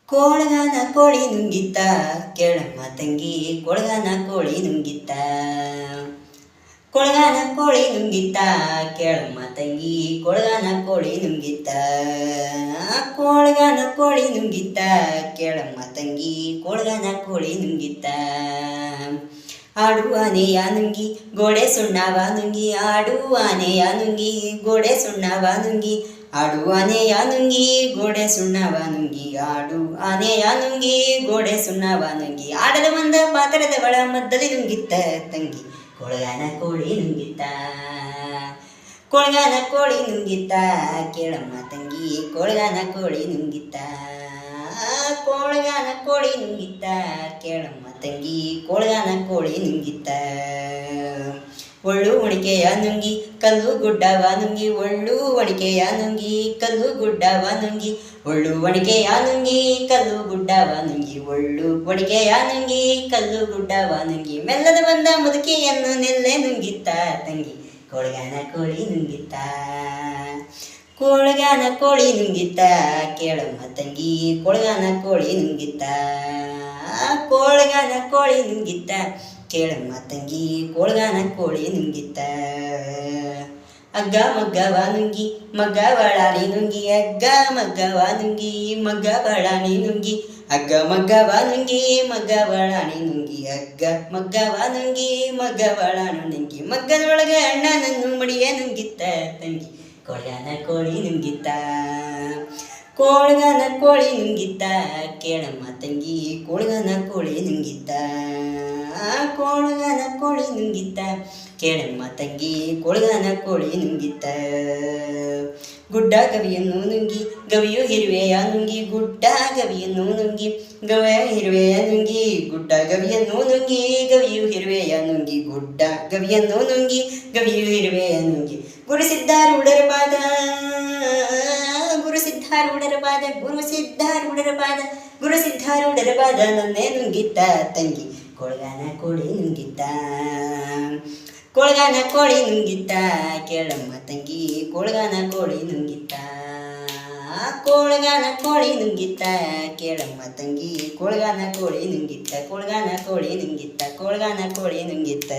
ಕೊಳಗನ ಕೋಳಿ ನುಂಗಿತ್ತ ಕೇಳಮ್ಮ ತಂಗಿ ಕೊಳಗನ ಕೋಳಿ ನುಂಗಿತ್ತ ಕೊಳಗನ ಕೋಳಿ ನುಂಗಿತ್ತ ಕೇಳಮ್ಮ ತಂಗಿ ಕೊಳಗನ ಕೋಳಿ ನುಂಗಿತ್ತ ಕೊಳಗನ ಕೋಳಿ ನುಂಗಿತ್ತ ಕೇಳಮ್ಮ ತಂಗಿ ಕೊಳಗನ ಕೋಳಿ ನುಂಗಿತ್ತ ಆಡುವಾನೆಯ ನುಂಗಿ ಗೋಡೆ ಸುಣ್ಣವ ನುಂಗಿ ಆಡುವಾನೆಯ ನುಂಗಿ ಗೋಡೆ ಸುಣ್ಣವ ನುಂಗಿ ಆಡುವಾನೆಯ ನುಂಗಿ ಗೋಡೆ ಸುಣ್ಣವ ನುಂಗಿ ಆಡು ಆನೆಯ ನುಂಗಿ ಗೋಡೆ ಸುಣ್ಣವ ನುಂಗಿ ಆಡಲು ಬಂದ ಪಾತ್ರದ ಮದ್ದಲಿ ನುಂಗಿತ್ತ ತಂಗಿ ಕೊಳಗನ ಕೋಳಿ ನುಂಗಿತ್ತ ಕೊಳಗನ ಕೋಳಿ ನುಂಗಿತ್ತ ಕೇಳಮ್ಮ ತಂಗಿ ಕೊಳಗನ ಕೋಳಿ ನುಂಗಿತ್ತ ಕೊಳಗನ ಕೋಳಿ ನುಂಗಿತ್ತ ಕೇಳಮ್ಮ ತಂಗಿ ಕೊಳಗನ ಕೋಳಿ ನುಂಗಿತ್ತ ಒಳ್ಳು ಒಣಿಕೆಯ ನುಂಗಿ ಕಲ್ಲು ಗುಡ್ಡವ ನುಂಗಿ ಒಳ್ಳು ಒಣಿಕೆಯ ನುಂಗಿ ಕಲ್ಲು ಗುಡ್ಡವ ನುಂಗಿ ಒಳ್ಳು ಒಣಿಕೆಯ ನುಂಗಿ ಕಲ್ಲು ಗುಡ್ಡವ ನುಂಗಿ ಒಳ್ಳು ಒಣಿಕೆಯ ನುಂಗಿ ಕಲ್ಲು ಗುಡ್ಡವ ನುಂಗಿ ಮೆಲ್ಲದ ಬಂದ ಮುದುಕಿಯನ್ನು ನೆಲ್ಲೆ ನುಂಗಿತ್ತ ತಂಗಿ ಕೊಳಗನ ಕೋಳಿ ನುಂಗಿತ್ತ ಕೊಳಗನ ಕೋಳಿ ನುಂಗಿತ್ತ ಕೇಳಮ್ಮ ತಂಗಿ ಕೊಳಗನ ಕೋಳಿ ನುಂಗಿತ್ತ ಕೊಳಗನ ಕೋಳಿ ನುಂಗಿತ್ತ ಕೇಳಮ್ಮ ತಂಗಿ ಕೊಳಗನ ಕೋಳಿ ನುಂಗಿತ್ತ ಅಗ್ಗ ಮಗ್ಗವ ನುಂಗಿ ಮಗ್ಗ ಬಳಾನಿ ನುಂಗಿ ಅಗ್ಗ ಮಗ್ಗವ ನುಂಗಿ ಮಗ್ಗ ಬಳಾನಿ ನುಂಗಿ ಅಗ್ಗ ಮಗ್ಗವ ನುಂಗಿ ಮಗ್ಗ ಬಳಾನಿ ನುಂಗಿ ಅಗ್ಗ ಮಗ್ಗವ ನುಂಗಿ ಮಗ್ಗ ಬಳಾನು ನುಂಗಿ ಮಗ್ಗದೊಳಗೆ ಅಣ್ಣನನ್ನು ಮಡಿಯ ನುಂಗಿತ್ತ ತಂಗಿ ಕೊಳಗನ ಕೋಳಿ ನುಂಗಿತ್ತ ಕೊಳಗನ ಕೋಳಿ ನುಂಗಿತ್ತ ಕೇಳಮ್ಮ ತಂಗಿ ಕೊಳಗನ ಕೋಳಿ ನುಂಗಿತ್ತ ಕೊಳಗನ ಕೋಳಿ ನುಂಗಿತ್ತ ಕೇಳಮ್ಮ ತಂಗಿ ಕೊಳಗನ ಕೋಳಿ ನುಂಗಿತ್ತ ಗುಡ್ಡ ಗವಿಯನ್ನು ನುಂಗಿ ಗವಿಯು ಹಿರುವೆಯ ನುಂಗಿ ಗುಡ್ಡ ಗವಿಯನ್ನು ನುಂಗಿ ಗವಿಯ ಹಿರುವೆಯ ನುಂಗಿ ಗುಡ್ಡ ಗವಿಯನ್ನು ನುಂಗಿ ಗವಿಯು ಹಿರುವೆಯ ನುಂಗಿ ಗುಡ್ಡ ಗವಿಯನ್ನು ನುಂಗಿ ಗವಿಯು ಹಿರುವೆಯ ನುಂಗಿ ಗುರುಸಿದ್ಧಾರೂಢರ ಪಾದ ಗುರುಸಿದ್ಧಾರೂಢರ ಪಾದ ಗುರುಸಿದ್ಧಾರೂಢರ ಪಾದ ಗುರುಸಿದ್ಧಾರೂಢರ ಪಾದ ನನ್ನೇ ನುಂಗಿತ್ತ ತಂಗಿ ಕೊಳಗನ ಕೋಳಿ ನುಂಗಿತ್ತ ಕೊಳಗನ ಕೋಳಿ ನುಂಗಿತ್ತ ಕೇಳಮ್ಮ ತಂಗಿ ಕೊಳಗನ ಕೋಳಿ ನುಂಗಿತ್ತ ಕೊಳಗನ ಕೋಳಿ ನುಂಗಿತ್ತ ಕೇಳಮ್ಮ ತಂಗಿ ಕೊಳಗನ ಕೋಳಿ ನುಂಗಿತ್ತ ಕೊಳಗನ ಕೋಳಿ ನುಂಗಿತ್ತ ಕೊಳಗನ ಕೋಳಿ ನುಂಗಿತ್ತ